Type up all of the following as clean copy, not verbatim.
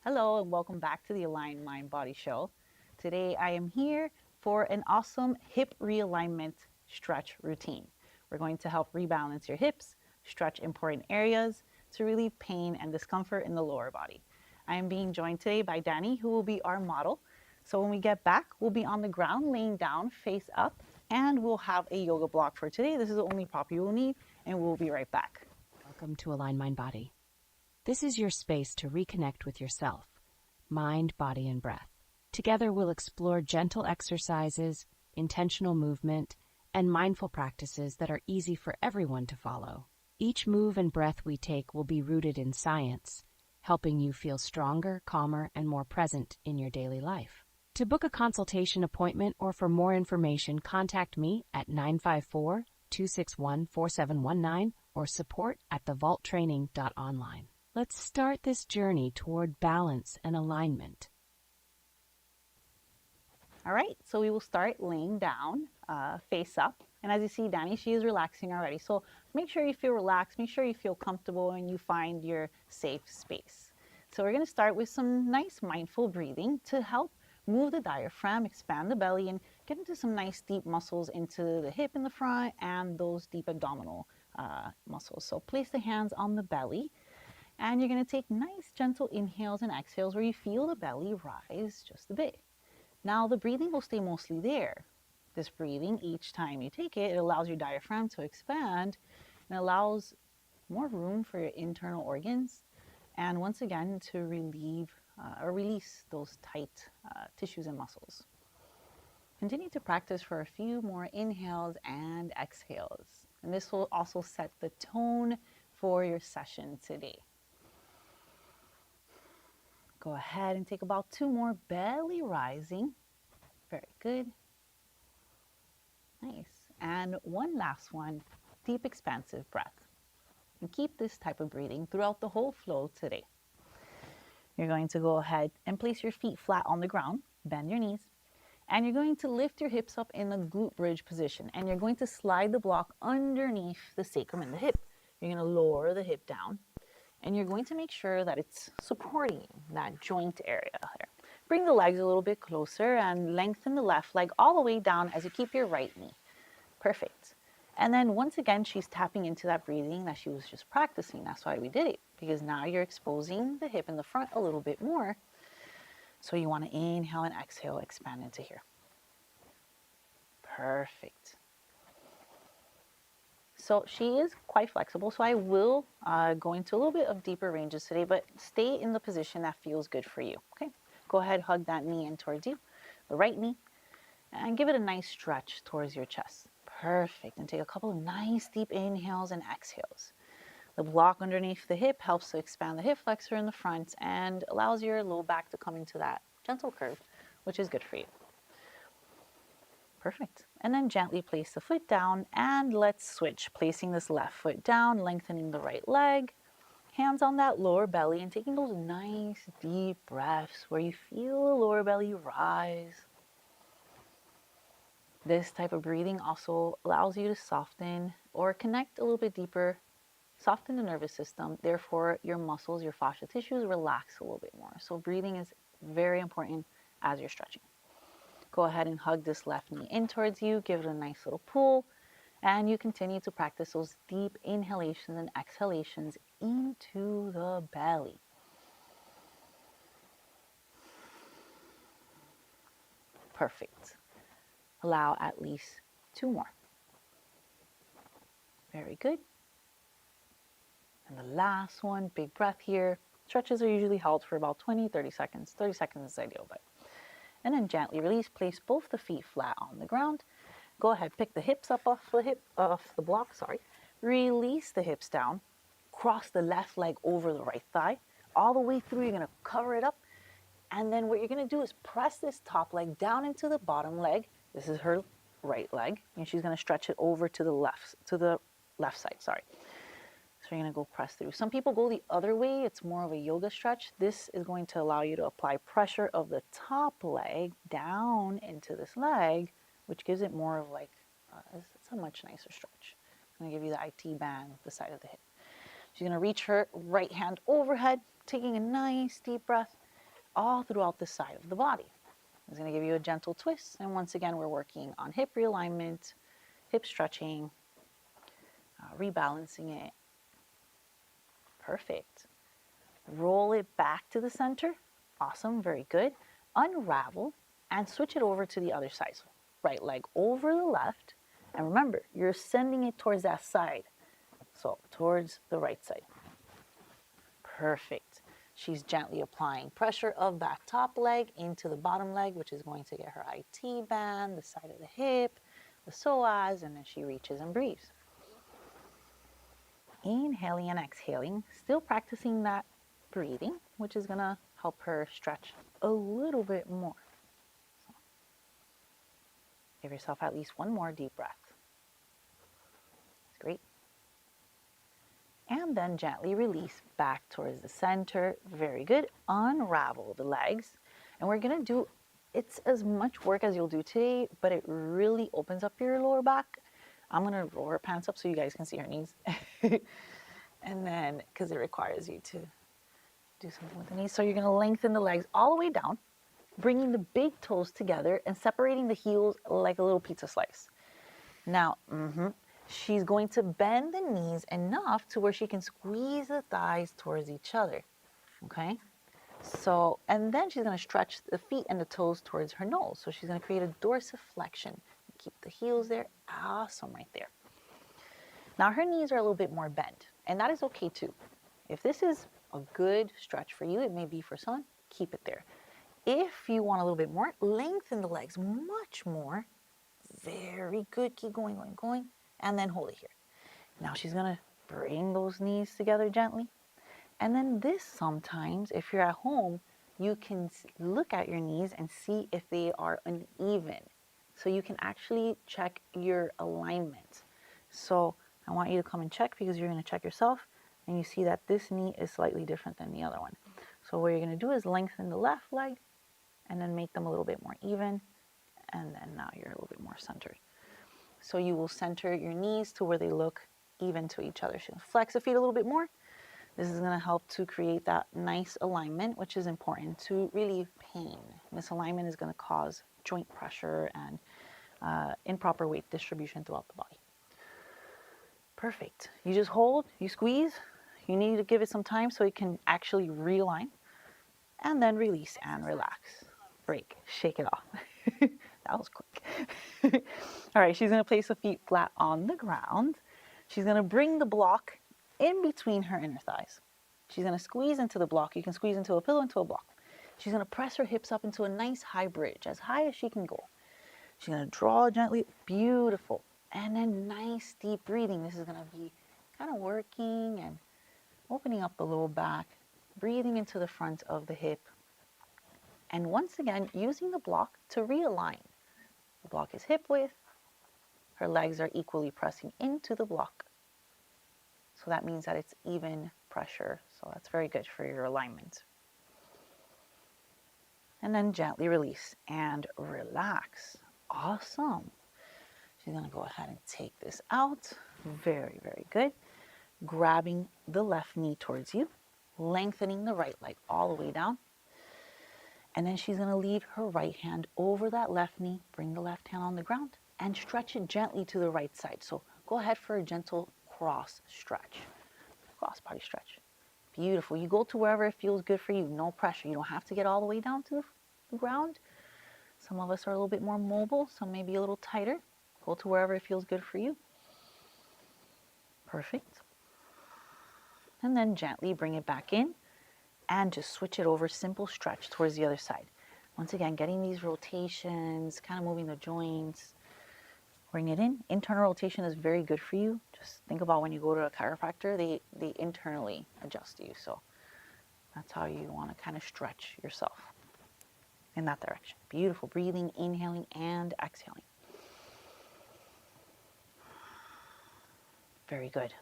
Hello and welcome back to the Aligned Mind Body Show. Today I am here for an awesome hip realignment stretch routine. We're going to help rebalance your hips, stretch important areas to relieve pain and discomfort in the lower body. I am being joined today by Danny, who will be our model. So when we get back, we'll be on the ground, laying down, face up, and we'll have a yoga block for today. This is the only prop you will need, and we'll be right back. Welcome to Align Mind Body. This is your space to reconnect with yourself, mind, body, and breath. Together we'll explore gentle exercises, intentional movement, and mindful practices that are easy for everyone to follow. Each move and breath we take will be rooted in science, helping you feel stronger, calmer, and more present in your daily life. To book a consultation appointment or for more information, contact me at 954-261-4719 or support@thevaulttraining.online. Let's start this journey toward balance and alignment. All right, so we will start laying down, face up. And as you see, Danny, she is relaxing already. So make sure you feel relaxed, make sure you feel comfortable, and you find your safe space. So we're gonna start with some nice mindful breathing to help move the diaphragm, expand the belly, and get into some nice deep muscles into the hip in the front and those deep abdominal muscles. So place the hands on the belly. And you're going to take nice gentle inhales and exhales where you feel the belly rise just a bit. Now the breathing will stay mostly there. This breathing, each time you take it, it allows your diaphragm to expand and allows more room for your internal organs and once again to relieve or release those tight tissues and muscles. Continue to practice for a few more inhales and exhales. And this will also set the tone for your session today. Go ahead and take about 2 more, belly rising. Very good. Nice. And one last one, deep expansive breath. And keep this type of breathing throughout the whole flow today. You're going to go ahead and place your feet flat on the ground, bend your knees, and you're going to lift your hips up in the glute bridge position. And you're going to slide the block underneath the sacrum and the hip. You're going to lower the hip down. And you're going to make sure that it's supporting that joint area there. Bring the legs a little bit closer and lengthen the left leg all the way down as you keep your right knee. Perfect. And then once again, she's tapping into that breathing that she was just practicing. That's why we did it, because now you're exposing the hip in the front a little bit more. So you want to inhale and exhale, expand into here. Perfect. So she is quite flexible, so I will go into a little bit of deeper ranges today, but stay in the position that feels good for you, okay? Go ahead, hug that knee in towards you, the right knee, and give it a nice stretch towards your chest. Perfect, and take a couple of nice deep inhales and exhales. The block underneath the hip helps to expand the hip flexor in the front and allows your low back to come into that gentle curve, which is good for you. Perfect. And then gently place the foot down and let's switch, placing this left foot down, lengthening the right leg, hands on that lower belly and taking those nice deep breaths where you feel the lower belly rise. This type of breathing also allows you to soften or connect a little bit deeper, soften the nervous system, therefore your muscles, your fascia tissues relax a little bit more. So breathing is very important as you're stretching. Go ahead and hug this left knee in towards you, give it a nice little pull, and you continue to practice those deep inhalations and exhalations into the belly. Perfect. Allow at least 2 more. Very good. And the last one, big breath here. Stretches are usually held for about 20, 30 seconds. 30 seconds is ideal, but. And then gently release, place both the feet flat on the ground. Go ahead, pick the hips up off the block, Release the hips down. Cross the left leg over the right thigh. All the way through, you're gonna cover it up. And then what you're gonna do is press this top leg down into the bottom leg. This is her right leg. And she's gonna stretch it over to the left side, So you're gonna go press through. Some people go the other way. It's more of a yoga stretch. This is going to allow you to apply pressure of the top leg down into this leg, which gives it more of like, it's a much nicer stretch. I'm gonna give you the IT band with the side of the hip. She's gonna reach her right hand overhead, taking a nice deep breath, all throughout the side of the body. It's going to give you a gentle twist. And once again, we're working on hip realignment, hip stretching, rebalancing it. Perfect. Roll it back to the center. Awesome, very good. Unravel and switch it over to the other side. So right leg over the left. And remember, you're sending it towards that side. So towards the right side. Perfect. She's gently applying pressure of that top leg into the bottom leg, which is going to get her IT band, the side of the hip, the psoas, and then she reaches and breathes. Inhaling and exhaling, still practicing that breathing, which is going to help her stretch a little bit more. So give yourself at least one more deep breath. That's great. And then gently release back towards the center. Very good. Unravel the legs. And we're going to do, it's as much work as you'll do today, but it really opens up your lower back. I'm going to roll her pants up so you guys can see her knees. And then, because it requires you to do something with the knees. So you're going to lengthen the legs all the way down, bringing the big toes together and separating the heels like a little pizza slice. Now, she's going to bend the knees enough to where she can squeeze the thighs towards each other, okay? So, and then she's going to stretch the feet and the toes towards her nose. So she's going to create a dorsiflexion. Keep the heels there. Awesome, right there. Now her knees are a little bit more bent, and that is okay too. If this is a good stretch for you, it may be for someone, keep it there. If you want a little bit more, lengthen the legs much more. Very good. Keep going, going, going. And then hold it here. Now she's going to bring those knees together gently. And then this sometimes, if you're at home, you can look at your knees and see if they are uneven. So you can actually check your alignment. So I want you to come and check because you're going to check yourself. And you see that this knee is slightly different than the other one. So what you're going to do is lengthen the left leg and then make them a little bit more even. And then now you're a little bit more centered. So you will center your knees to where they look even to each other. So flex the feet a little bit more. This is going to help to create that nice alignment, which is important to relieve pain. Misalignment is going to cause joint pressure and improper weight distribution throughout the body. Perfect. You just hold, you squeeze. You need to give it some time so it can actually realign. And then release and relax. Break. Shake it off. That was quick. All right, she's going to place the feet flat on the ground. She's going to bring the block in between her inner thighs. She's going to squeeze into the block. You can squeeze into a pillow, into a block. She's going to press her hips up into a nice high bridge, as high as she can go. She's going to draw gently. Beautiful. And then nice deep breathing. This is going to be kind of working and opening up the lower back, breathing into the front of the hip. And once again, using the block to realign. The block is hip width. Her legs are equally pressing into the block. So that means that it's even pressure. So that's very good for your alignment. And then gently release and relax. Awesome. She's going to go ahead and take this out. Very, very good. Grabbing the left knee towards you, lengthening the right leg all the way down. And then she's going to lead her right hand over that left knee, bring the left hand on the ground, and stretch it gently to the right side. So go ahead for a gentle cross stretch, cross body stretch. Beautiful. You go to wherever it feels good for you. No pressure. You don't have to get all the way down to the ground. Some of us are a little bit more mobile, some may be a little tighter. Go to wherever it feels good for you. Perfect. And then gently bring it back in and just switch it over, simple stretch towards the other side. Once again, getting these rotations, kind of moving the joints. Bring it in. Internal rotation is very good for you. Just think about when you go to a chiropractor, they internally adjust you. So that's how you want to kind of stretch yourself in that direction. Beautiful. Breathing, inhaling, and exhaling. Very good.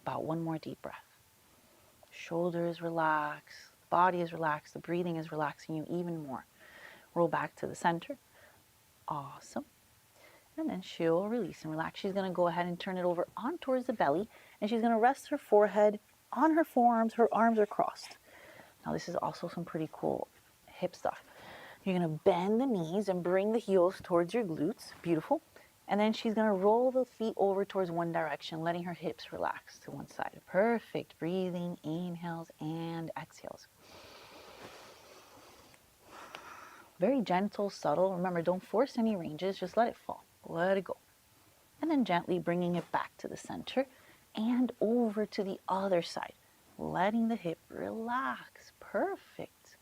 About one more deep breath. Shoulders relax, the body is relaxed, the breathing is relaxing you even more. Roll back to the center. Awesome. And then she'll release and relax. She's going to go ahead and turn it over on towards the belly, and she's going to rest her forehead on her forearms. Her arms are crossed. Now this is also some pretty cool hip stuff. You're gonna bend the knees and bring the heels towards your glutes. Beautiful. And then she's gonna roll the feet over towards one direction, letting her hips relax to one side. Perfect. Breathing, inhales and exhales. Very gentle, subtle. Remember, don't force any ranges, just let it fall. Let it go. And then gently bringing it back to the center and over to the other side, letting the hip relax. Perfect.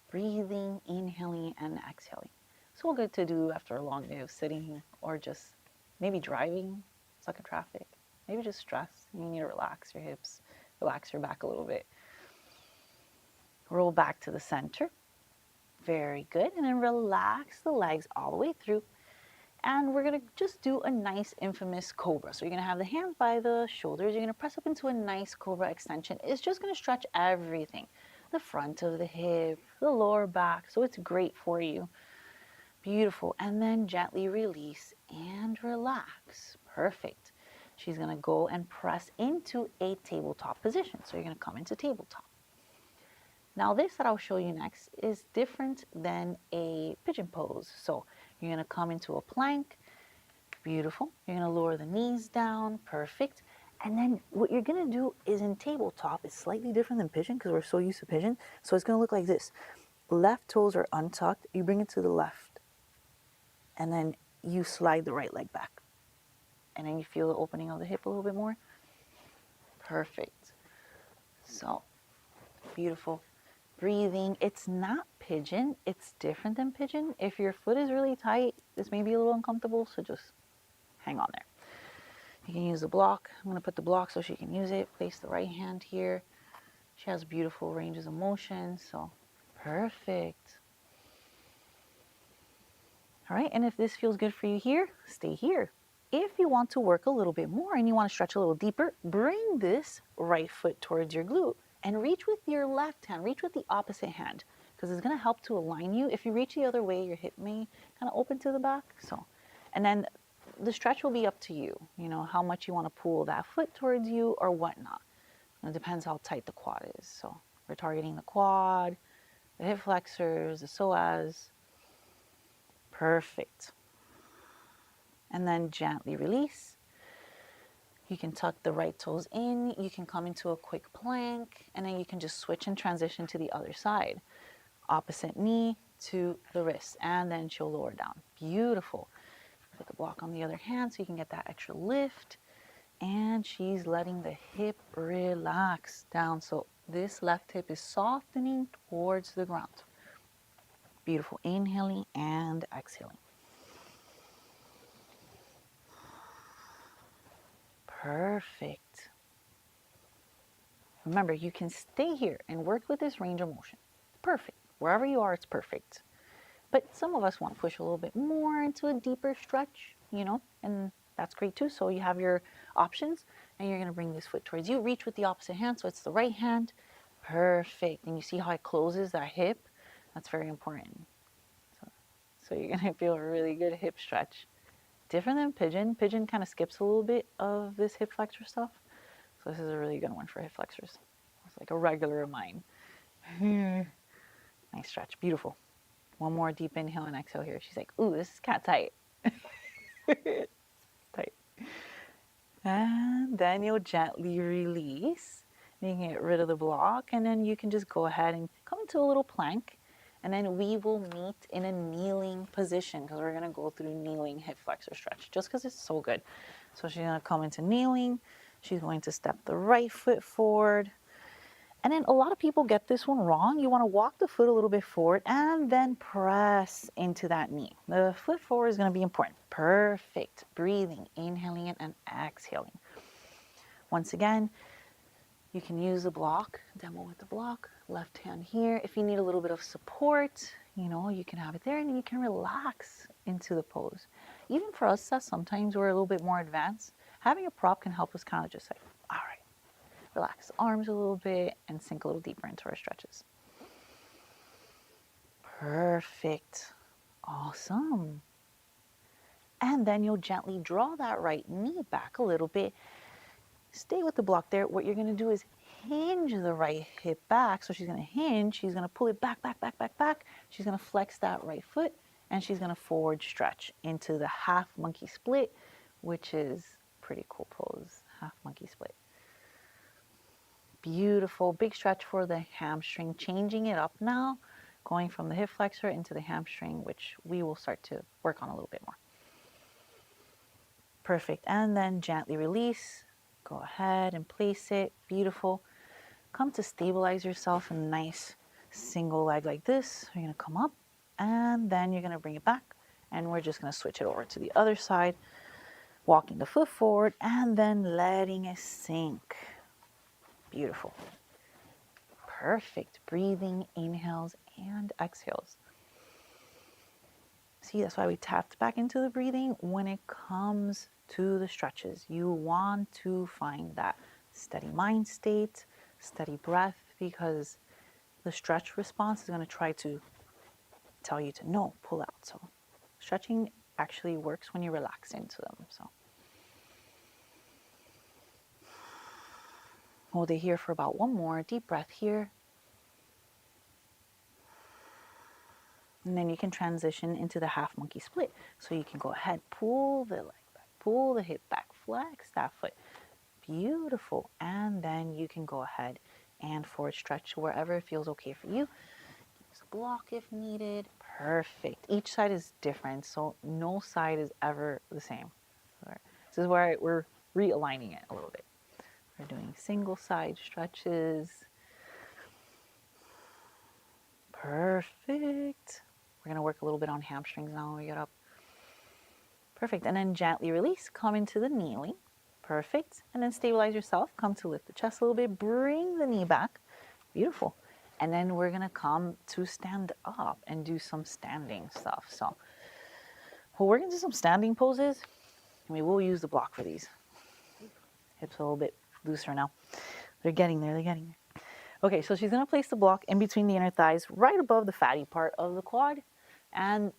Breathing, inhaling, and exhaling. So good to do after a long day of sitting or just maybe driving, stuck in traffic, maybe just stressed. You need to relax your hips, relax your back a little bit. Roll back to the center. Very good. And then relax the legs all the way through. And we're going to just do a nice infamous cobra. So you're going to have the hands by the shoulders. You're going to press up into a nice cobra extension. It's just going to stretch everything. The front of the hip, the lower back. So it's great for you. Beautiful. And then gently release and relax. Perfect. She's going to go and press into a tabletop position. So you're going to come into tabletop. Now this that I'll show you next is different than a pigeon pose. So you're going to come into a plank. Beautiful. You're going to lower the knees down. Perfect. And then what you're going to do is in tabletop, it's slightly different than pigeon because we're so used to pigeon. So it's going to look like this. Left toes are untucked. You bring it to the left. And then you slide the right leg back. And then you feel the opening of the hip a little bit more. Perfect. So beautiful. Breathing. It's not pigeon. It's different than pigeon. If your foot is really tight, this may be a little uncomfortable, so just hang on there. You can use the block. I'm going to put the block so she can use it. Place the right hand here. She has beautiful ranges of motion, so perfect. All right, and if this feels good for you here, stay here. If you want to work a little bit more and you want to stretch a little deeper, bring this right foot towards your glute. And reach with your left hand, reach with the opposite hand, because it's going to help to align you. If you reach the other way, your hip may kind of open to the back. So, and then the stretch will be up to you, how much you want to pull that foot towards you or whatnot. It depends how tight the quad is. So we're targeting the quad, the hip flexors, the psoas. Perfect. And then gently release. You can tuck the right toes in, you can come into a quick plank, and then you can just switch and transition to the other side. Opposite knee to the wrist, and then she'll lower down. Beautiful. Put the block on the other hand so you can get that extra lift. And she's letting the hip relax down. So this left hip is softening towards the ground. Beautiful. Inhaling and exhaling. Perfect. Remember, you can stay here and work with this range of motion. Perfect. Wherever you are, it's perfect. But some of us want to push a little bit more into a deeper stretch, and that's great too. So you have your options, and you're going to bring this foot towards you. Reach with the opposite hand, so it's the right hand. Perfect. And you see how it closes that hip? That's very important. So you're going to feel a really good hip stretch. Different than pigeon. Pigeon kind of skips a little bit of this hip flexor stuff. So this is a really good one for hip flexors. It's like a regular of mine. Nice stretch. Beautiful. One more deep inhale and exhale here. She's like, ooh, this is cat tight. Tight. And then you'll gently release. You can get rid of the block. And then you can just go ahead and come into a little plank. And then we will meet in a kneeling position because we're going to go through kneeling hip flexor stretch just because it's so good. So she's going to come into kneeling. She's going to step the right foot forward. And then a lot of people get this one wrong. You want to walk the foot a little bit forward and then press into that knee. The foot forward is going to be important. Perfect. Breathing, inhaling it and exhaling. Once again, you can use the block, demo with the block, left hand here. If you need a little bit of support, you can have it there and then you can relax into the pose. Even for us that sometimes we're a little bit more advanced, having a prop can help us kind of just like, all right, relax the arms a little bit and sink a little deeper into our stretches. Perfect. Awesome. And then you'll gently draw that right knee back a little bit. Stay with the block there. What you're going to do is hinge the right hip back. So she's going to hinge, she's going to pull it back, back, back, back, back. She's going to flex that right foot, and she's going to forward stretch into the half monkey split, which is pretty cool pose, half monkey split. Beautiful, big stretch for the hamstring, changing it up now, going from the hip flexor into the hamstring, which we will start to work on a little bit more. Perfect, and then gently release. Go ahead and place it, beautiful. Come to stabilize yourself in a nice single leg like this. You're gonna come up, and then you're gonna bring it back, and we're just gonna switch it over to the other side, walking the foot forward, and then letting it sink. Beautiful. Perfect. Breathing, inhales and exhales. See, that's why we tapped back into the breathing. When it comes to the stretches, you want to find that steady mind state, steady breath, because the stretch response is going to try to tell you to no, pull out. So stretching actually works when you relax into them. So hold it here for about one more deep breath here. And then you can transition into the half monkey split. So you can go ahead, pull the leg back, pull the hip back, flex that foot. Beautiful. And then you can go ahead and forward stretch wherever it feels okay for you. Use a block if needed. Perfect. Each side is different, so no side is ever the same. This is where we're realigning it a little bit. We're doing single side stretches. Perfect. We're going to work a little bit on hamstrings now when we get up. Perfect. And then gently release. Come into the kneeling. Perfect. And then stabilize yourself. Come to lift the chest a little bit. Bring the knee back. Beautiful. And then we're going to come to stand up and do some standing stuff. So we're going to do some standing poses. And we will use the block for these. Hips a little bit looser now. They're getting there. They're getting there. Okay, so she's going to place the block in between the inner thighs, right above the fatty part of the quad. And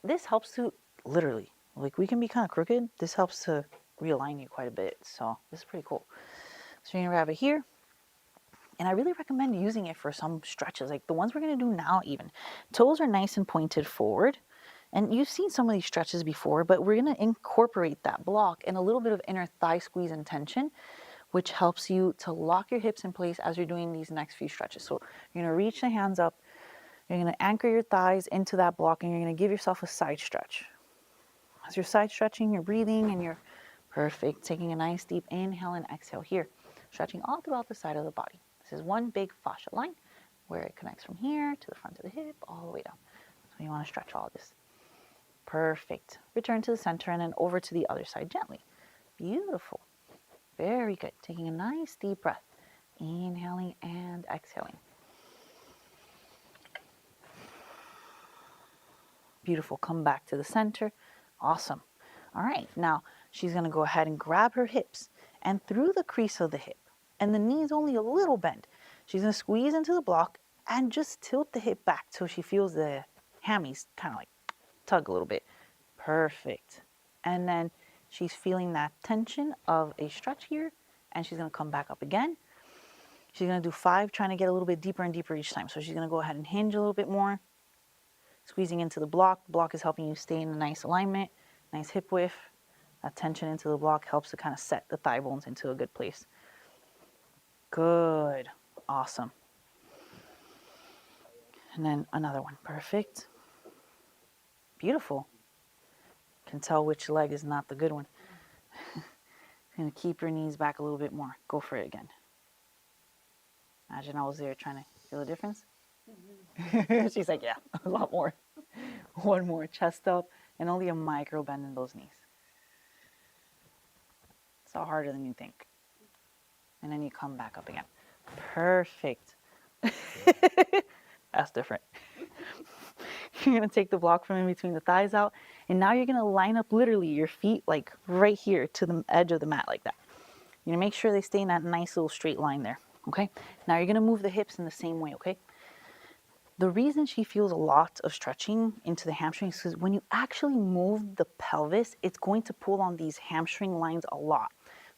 this helps to literally, like we can be kind of crooked. This helps to realign you quite a bit. So this is pretty cool. So you're going to grab it here. And I really recommend using it for some stretches, like the ones we're going to do now even. Toes are nice and pointed forward. And you've seen some of these stretches before, but we're going to incorporate that block and a little bit of inner thigh squeeze and tension, which helps you to lock your hips in place as you're doing these next few stretches. So you're going to reach the hands up, you're going to anchor your thighs into that block, and you're going to give yourself a side stretch. As you're side stretching, you're breathing, and you're perfect. Taking a nice deep inhale and exhale here, stretching all throughout the side of the body. This is one big fascia line where it connects from here to the front of the hip, all the way down. So you want to stretch all this. Perfect. Return to the center and then over to the other side gently. Beautiful. Very good. Taking a nice deep breath. Inhaling and exhaling. Beautiful. Come back to the center. Awesome. All right. Now she's going to go ahead and grab her hips, and through the crease of the hip, and the knee's only a little bent, she's going to squeeze into the block and just tilt the hip back till she feels the hammies kind of like tug a little bit. Perfect. And then she's feeling that tension of a stretch here, and she's going to come back up again. She's going to do 5, trying to get a little bit deeper and deeper each time. So she's going to go ahead and hinge a little bit more, squeezing into the block. The block is helping you stay in a nice alignment, nice hip width. That tension into the block helps to kind of set the thigh bones into a good place. Good. Awesome. And then another one. Perfect. Beautiful. Can tell which leg is not the good one. Going to keep your knees back a little bit more. Go for it again. Imagine I was there trying to feel the difference. Mm-hmm. She's like, yeah, a lot more. One more, chest up, and only a micro bend in those knees. It's all harder than you think. And then you come back up again. Perfect. That's different. You're going to take the block from in between the thighs out, and now you're going to line up literally your feet like right here to the edge of the mat like that. You're going to make sure they stay in that nice little straight line there, okay? Now you're going to move the hips in the same way, okay? The reason she feels a lot of stretching into the hamstrings is because when you actually move the pelvis, it's going to pull on these hamstring lines a lot.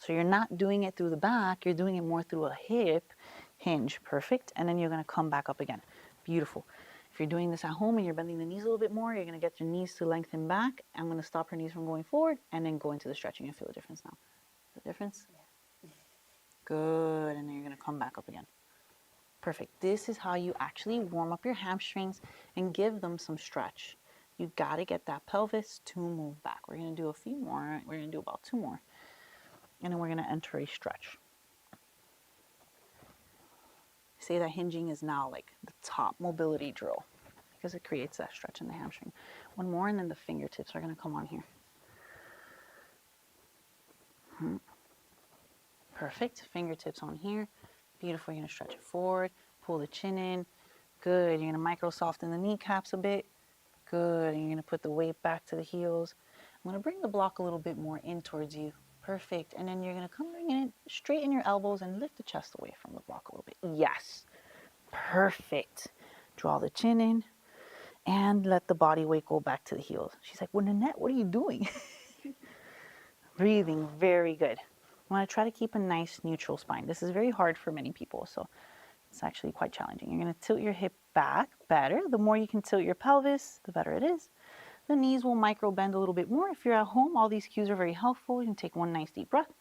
So you're not doing it through the back, you're doing it more through a hip hinge. Perfect. And then you're gonna come back up again. Beautiful. If you're doing this at home and you're bending the knees a little bit more, you're gonna get your knees to lengthen back. I'm gonna stop her knees from going forward and then go into the stretching and feel the difference now. The difference? Yeah. Good. And then you're gonna come back up again. Perfect. This is how you actually warm up your hamstrings and give them some stretch. You got to get that pelvis to move back. We're going to do a few more. We're going to do about 2 more. And then we're going to enter a stretch. Say that hinging is now like the top mobility drill because it creates that stretch in the hamstring. 1 more, and then the fingertips are going to come on here. Perfect. Fingertips on here. Beautiful. You're going to stretch it forward. Pull the chin in. Good. You're going to micro soften the kneecaps a bit. Good. And you're going to put the weight back to the heels. I'm going to bring the block a little bit more in towards you. Perfect. And then you're going to come bring it in, straighten your elbows and lift the chest away from the block a little bit. Yes. Perfect. Draw the chin in and let the body weight go back to the heels. She's like, well, Nanette, what are you doing? Breathing. Very good. I want to try to keep a nice neutral spine. This is very hard for many people, so it's actually quite challenging. You're going to tilt your hip back better. The more you can tilt your pelvis, the better it is. The knees will micro bend a little bit more. If you're at home, all these cues are very helpful. You can take 1 nice deep breath.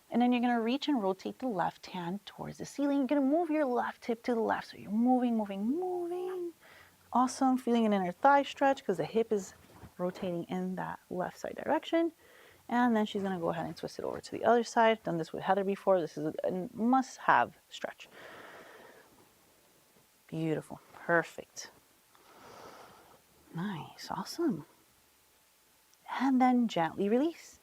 And then you're going to reach and rotate the left hand towards the ceiling. You're going to move your left hip to the left. So you're moving, moving, moving. Awesome. Feeling an inner thigh stretch because the hip is rotating in that left side direction. And then she's going to go ahead and twist it over to the other side. Done this with Heather before. This is a must-have stretch. Beautiful. Perfect. Nice. Awesome. And then gently release.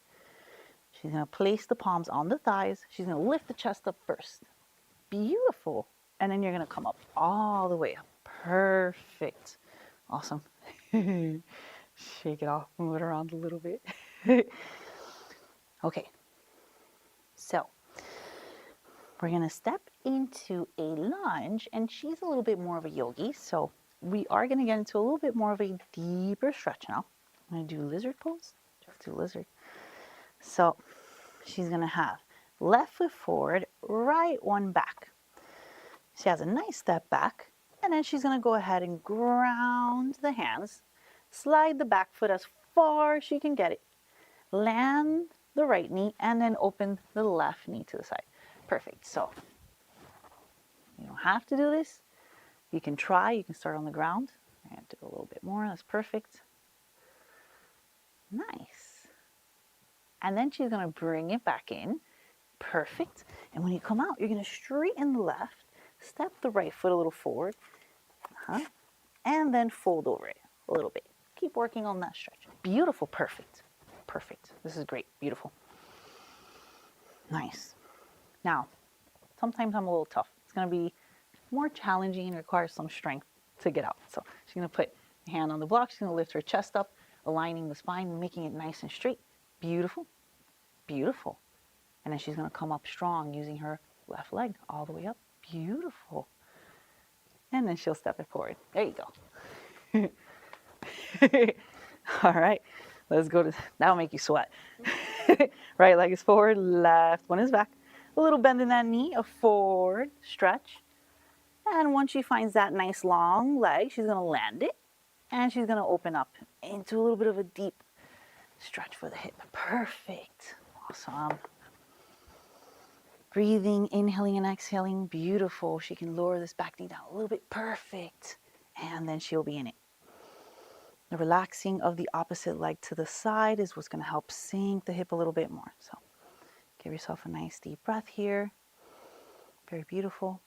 She's going to place the palms on the thighs. She's going to lift the chest up first. Beautiful. And then you're going to come up all the way up. Perfect. Awesome. Shake it off, move it around a little bit. Okay. So we're going to step into a lunge, and she's a little bit more of a yogi. So we are going to get into a little bit more of a deeper stretch now. I'm going to do lizard pose. Let's do lizard. So she's going to have left foot forward, right one back. She has a nice step back, and then she's going to go ahead and ground the hands, slide the back foot as far as she can get it, land the right knee, and then open the left knee to the side. Perfect. So you don't have to do this. You can try. You can start on the ground. I'm going to do a little bit more. That's perfect. Nice. And then she's going to bring it back in. Perfect. And when you come out, you're going to straighten the left, step the right foot a little forward, and then fold over it a little bit. Keep working on that stretch. Beautiful. Perfect. Perfect. This is great. Beautiful. Nice. Now, sometimes I'm a little tough. It's going to be more challenging and requires some strength to get out. So she's going to put a hand on the block. She's going to lift her chest up, aligning the spine, making it nice and straight. Beautiful. Beautiful. And then she's going to come up strong using her left leg all the way up. Beautiful. And then she'll step it forward. There you go. All right. Let's go to, that'll make you sweat. Right leg is forward, left one is back. A little bend in that knee, a forward stretch. And once she finds that nice long leg, she's going to land it. And she's going to open up into a little bit of a deep stretch for the hip. Perfect. Awesome. Breathing, inhaling and exhaling. Beautiful. She can lower this back knee down a little bit. Perfect. And then she'll be in it. The relaxing of the opposite leg to the side is what's going to help sink the hip a little bit more. So give yourself a nice deep breath here. Very beautiful.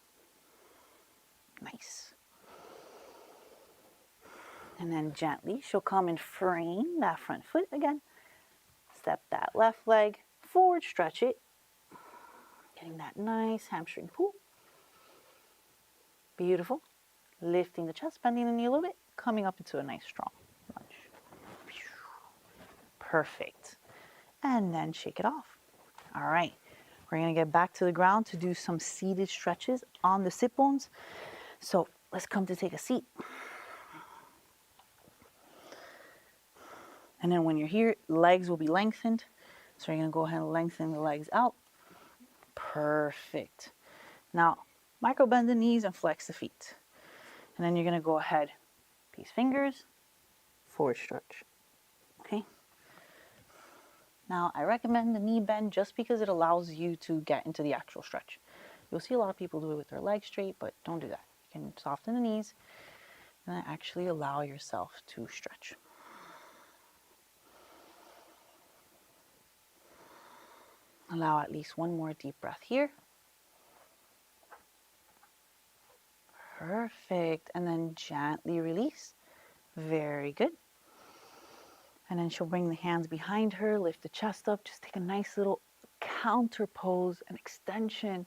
Nice. And then gently, she'll come and frame that front foot again. Step that left leg forward, stretch it. Getting that nice hamstring pull. Beautiful. Lifting the chest, bending the knee a little bit, coming up into a nice strong lunge. Perfect. And then shake it off. All right. We're going to get back to the ground to do some seated stretches on the sit bones. So let's come to take a seat. And then when you're here, legs will be lengthened. So you're going to go ahead and lengthen the legs out. Perfect. Now, micro bend the knees and flex the feet. And then you're going to go ahead, peace fingers, forward stretch. Okay. Now, I recommend the knee bend just because it allows you to get into the actual stretch. You'll see a lot of people do it with their legs straight, but don't do that. You can soften the knees and then actually allow yourself to stretch. Allow at least one more deep breath here. Perfect. And then gently release. Very good. And then she'll bring the hands behind her, lift the chest up, just take a nice little counter pose, an extension.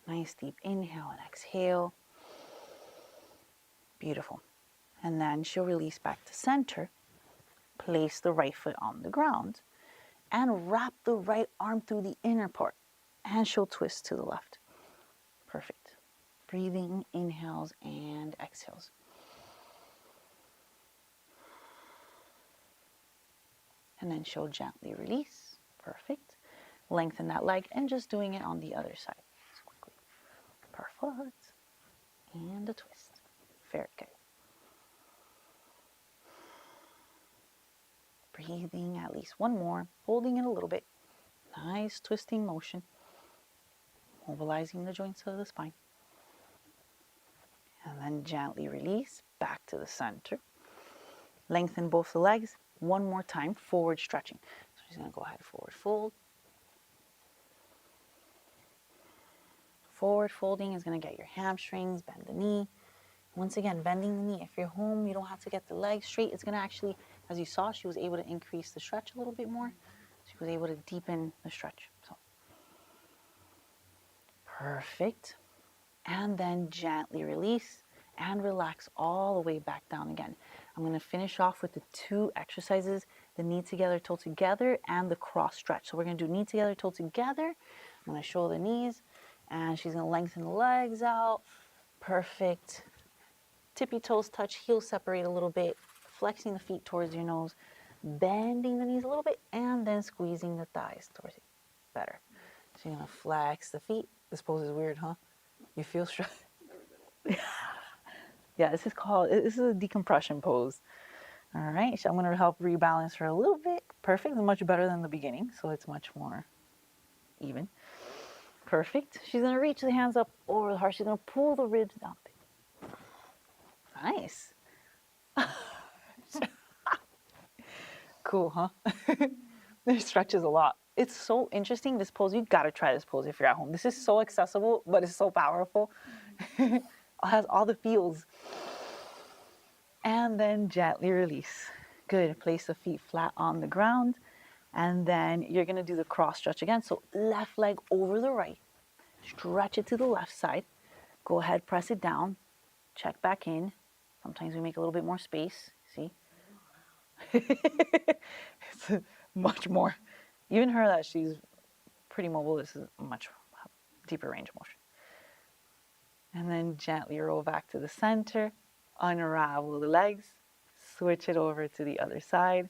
Nice deep inhale and exhale. Beautiful. And then she'll release back to center. Place the right foot on the ground and wrap the right arm through the inner part. And she'll twist to the left. Perfect. Breathing, inhales and exhales. And then she'll gently release. Perfect. Lengthen that leg and just doing it on the other side. Just quickly. Perfect. And a twist. Very good. Breathing at least one more, holding it a little bit. Nice twisting motion. Mobilizing the joints of the spine. And then gently release back to the center. Lengthen both the legs. One more time, forward stretching. So she's going to go ahead, forward fold. Forward folding is going to get your hamstrings, bend the knee. Once again, bending the knee. If you're home, you don't have to get the legs straight. It's going to actually, as you saw, she was able to increase the stretch a little bit more. She was able to deepen the stretch. So, perfect. And then gently release and relax all the way back down again. I'm going to finish off with the two exercises, the knee together, toe together, and the cross stretch. So we're going to do knee together, toe together. I'm going to show the knees, and she's going to lengthen the legs out. Perfect. Tippy toes touch, heels separate a little bit, flexing the feet towards your nose, bending the knees a little bit, and then squeezing the thighs towards you. Better. So you're going to flex the feet. This pose is weird, huh? You feel strong? Yeah, this is a decompression pose. All right, so I'm going to help rebalance her a little bit. Perfect, much better than the beginning, so it's much more even. Perfect. She's going to reach the hands up over the heart. She's going to pull the ribs down. Nice. Cool, huh? It stretches a lot. It's so interesting, this pose. You got to try this pose if you're at home. This is so accessible, but it's so powerful. It has all the feels. And then gently release. Good. Place the feet flat on the ground. And then you're going to do the cross stretch again. So left leg over the right. Stretch it to the left side. Go ahead, press it down. Check back in. Sometimes we make a little bit more space. See? It's much more. Even her that she's pretty mobile, this is a much deeper range of motion. And then gently roll back to the center. Unravel the legs. Switch it over to the other side.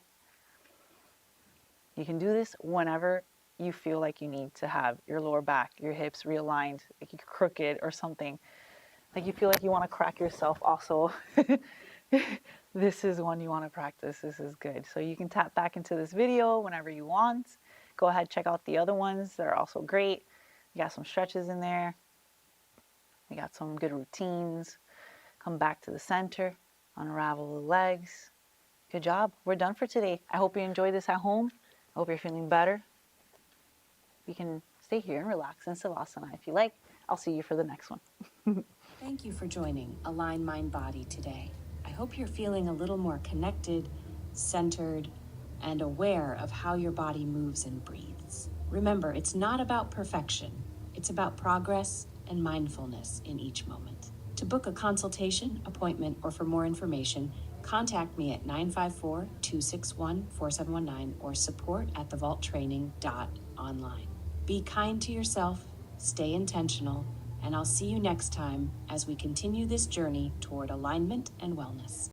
You can do this whenever you feel like you need to have your lower back, your hips realigned, like you're crooked or something. Like you feel like you want to crack yourself also. This is one you want to practice. This is good. So you can tap back into this video whenever you want. Go ahead, check out the other ones. They're also great. We got some stretches in there. We got some good routines. Come back to the center. Unravel the legs. Good job. We're done for today. I hope you enjoyed this at home. I hope you're feeling better. You can stay here and relax in Savasana if you like. I'll see you for the next one. Thank you for joining Align Mind Body today. I hope you're feeling a little more connected, centered, and aware of how your body moves and breathes. Remember, it's not about perfection. It's about progress and mindfulness in each moment. To book a consultation, appointment, or for more information, contact me at 954-261-4719 or support@thevaulttraining.online. Be kind to yourself, stay intentional, and I'll see you next time as we continue this journey toward alignment and wellness.